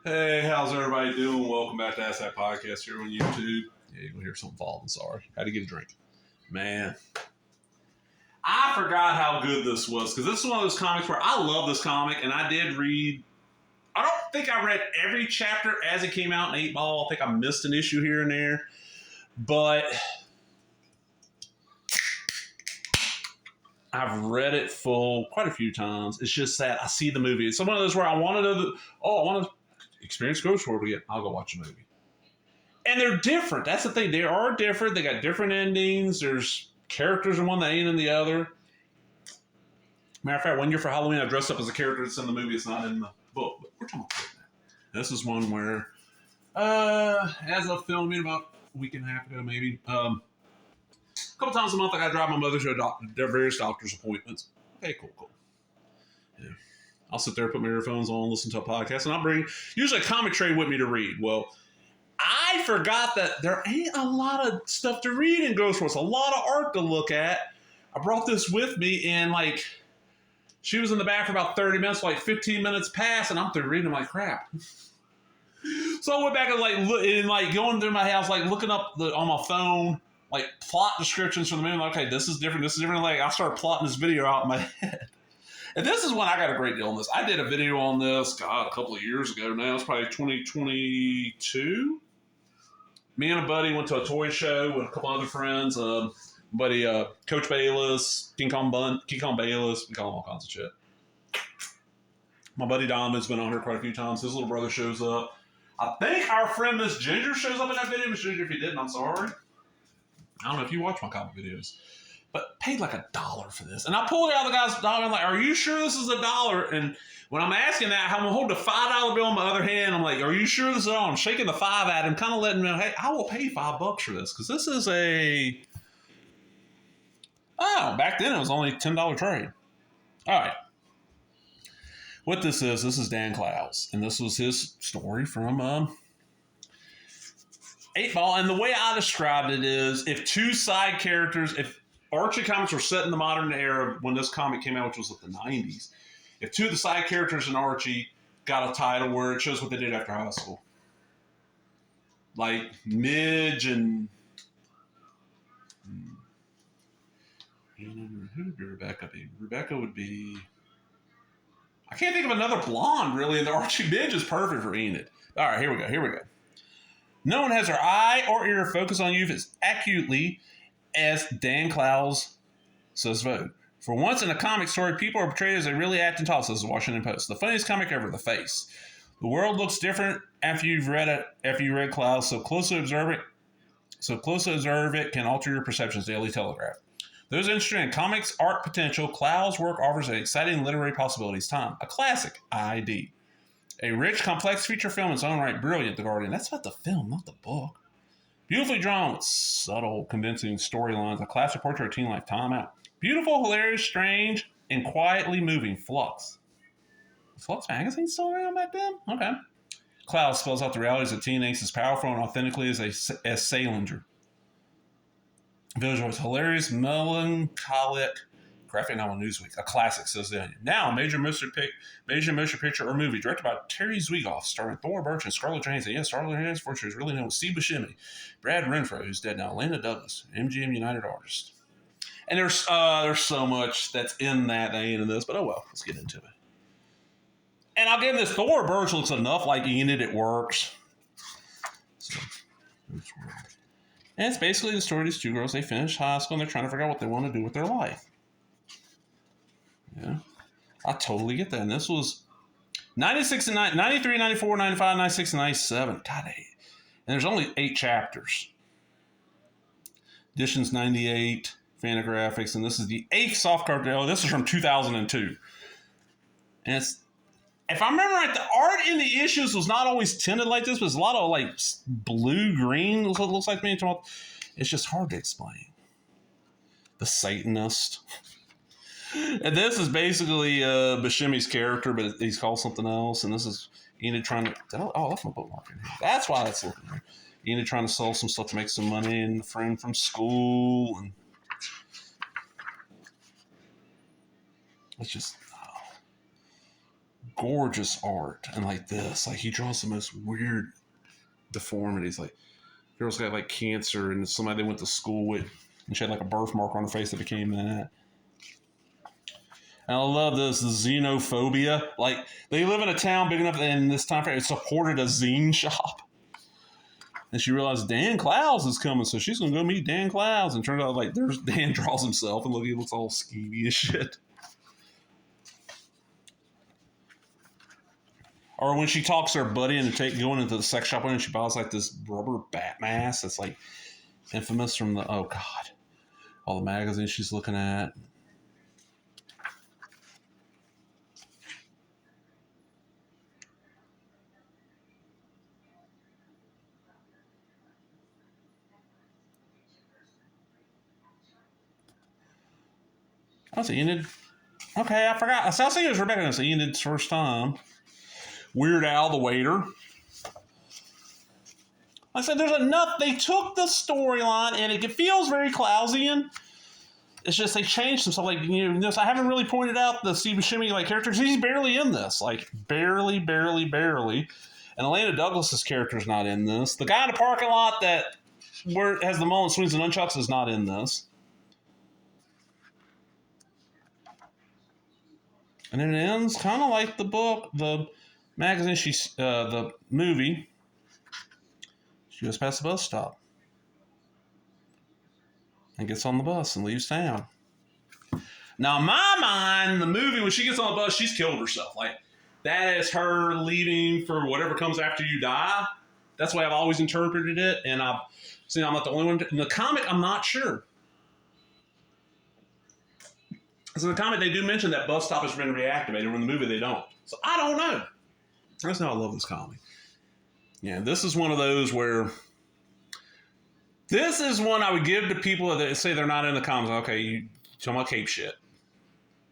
Hey, how's everybody doing? Welcome back to Ask That Podcast here on YouTube. Yeah, you're going to hear something falling. Sorry. Had to get a drink. Man. I forgot how good this was because this is one of those comics where I love this comic and I did read. I don't think I read every chapter as it came out in 8 Ball. I think I missed an issue here and there. But I've read it full quite a few times. It's just that I see the movie. It's one of those where I want to experience Ghost World again. I'll go watch a movie. And they're different. That's the thing. They are different. They got different endings. There's characters in one that ain't in the other. Matter of fact, one year for Halloween, I dressed up as a character that's in the movie. It's not in the book. But we're talking about that. This is one where, as of filming about a week and a half ago, maybe, a couple times a month, I got to drive my mother to their various doctor's appointments. Okay, cool. Yeah. I'll sit there, put my earphones on, listen to a podcast, and I'll bring usually a comic trade with me to read. Well, I forgot that there ain't a lot of stuff to read in Ghost World. It's a lot of art to look at. I brought this with me, and she was in the back for about 30 minutes, 15 minutes passed, and I'm through reading. I'm like, crap. So I went back and going through my house, looking up on my phone, plot descriptions for the movie. Okay, this is different. I started plotting this video out in my head. And this is when I got a great deal on this. I did a video on this, a couple of years ago now. It's probably 2022. Me and a buddy went to a toy show with a couple other friends. Buddy, Coach Bayless, King Kong Bayless. We call him all kinds of shit. My buddy Donovan's been on here quite a few times. His little brother shows up. I think our friend Miss Ginger shows up in that video. Miss Ginger, if you didn't, I'm sorry. I don't know if you watch my comic videos. But paid $1 for this. And I pulled out the guy's dollar. I'm like, are you sure this is $1? And when I'm asking that, I'm holding a $5 bill in my other hand. I'm like, are you sure this is $1? I'm shaking the 5 at him, kind of letting him know, hey, I will pay $5 for this. Because this is back then it was only a $10 trade. All right. What this is Dan Clowes. And this was his story from 8 Ball. And the way I described it is if two side characters, if Archie comics were set in the modern era when this comic came out, which was the 90s. If two of the side characters in Archie got a title where it shows what they did after high school. Like Midge and... who would be Rebecca be? Rebecca would be... I can't think of another blonde, really, and the Archie Midge is perfect for Enid. All right, here we go. No one has their eye or ear focused on you as acutely as Dan Clowes says vote. For once in a comic story, people are portrayed as they really act and talk, says the Washington Post. The funniest comic ever, The Face. The world looks different after you've read Clowes, so closely observe it can alter your perceptions, Daily Telegraph. Those interested in comics art potential, Clowes' work offers an exciting literary possibilities. Time, a classic ID. A rich, complex feature film in its own right, brilliant, The Guardian. That's about the film, not the book. Beautifully drawn with subtle, convincing storylines, a classic portrait of teen life. Time out. Beautiful, hilarious, strange, and quietly moving. Flux. Was Flux magazine still around back then? Okay. Clowes spells out the realities of teen angst as powerful and authentically as Salinger. Visuals hilarious, melancholic, graphic novel Newsweek. A classic, says the Onion. Now, major motion picture or movie directed by Terry Zwigoff, starring Thor Birch and Scarlett Johansson. Yes, Scarlett Johansson, for sure, is really known as Steve Buscemi, Brad Renfro, who's dead now, Lena Douglas, MGM United artist. And there's so much that's in that ain't in this, but oh well, let's get into it. And I'll give this, Thor Birch looks enough like Enid, it works. So, and it's basically the story of these two girls. They finish high school and they're trying to figure out what they want to do with their life. Yeah, I totally get that. And this was 96 and 93, 94, 95, 96, and 97. God, and there's only 8 chapters. Edition's 98, Fantagraphics, and this is the 8th softcover. Oh, this is from 2002. And it's, if I remember right, the art in the issues was not always tinted like this, but it's a lot of blue-green, is what it looks like to me. It's just hard to explain. The Satanist. And this is basically Buscemi's character, but he's called something else. And this is Enid trying to... Oh, that's my bookmark in here. That's why that's looking here. Enid trying to sell some stuff to make some money, and a friend from school. And it's just... gorgeous art. And like this, like he draws the most weird deformities. Like girl's got like cancer and somebody they went to school with and she had like a birthmark on her face that became that. And I love this, the xenophobia. Like they live in a town big enough that in this time frame it supported a zine shop. And she realized Dan Clowes is coming, so she's gonna go meet Dan Clowes. And turns out like there's Dan draws himself and look, he looks all skeevy and shit. Or when she talks her buddy into going into the sex shop and she buys like this rubber bat mask that's like infamous from the oh god, all the magazines she's looking at. I was Enid. Okay, I forgot. I was thinking it was Rebecca. It's Enid's first time. Weird Al the waiter. I said there's enough. They took the storyline and it feels very Clowesian. It's just they changed some stuff. Like I haven't really pointed out the Steve Buscemi like characters. He's barely in this. Like barely. And Elena Douglas's character's not in this. The guy in the parking lot that where has the mullet, swings and nunchucks is not in this. And then it ends kind of like the book, the magazine, the movie. She goes past the bus stop and gets on the bus and leaves town. Now, in my mind, the movie, when she gets on the bus, she's killed herself. Like, that is her leaving for whatever comes after you die. That's the way I've always interpreted it. And I'm not the only one. In the comic, I'm not sure. So in the comic, they do mention that bus stop has been reactivated. In the movie, they don't. So I don't know. That's how I love this comic. Yeah, this is one of those where this is one I would give to people that say they're not in the comics. Okay, you talking about cape shit.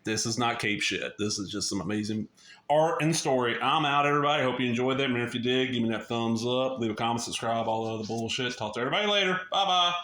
This is not cape shit. This is just some amazing art and story. I'm out, everybody. Hope you enjoyed that. And if you did, give me that thumbs up. Leave a comment, subscribe, all the other bullshit. Talk to everybody later. Bye-bye.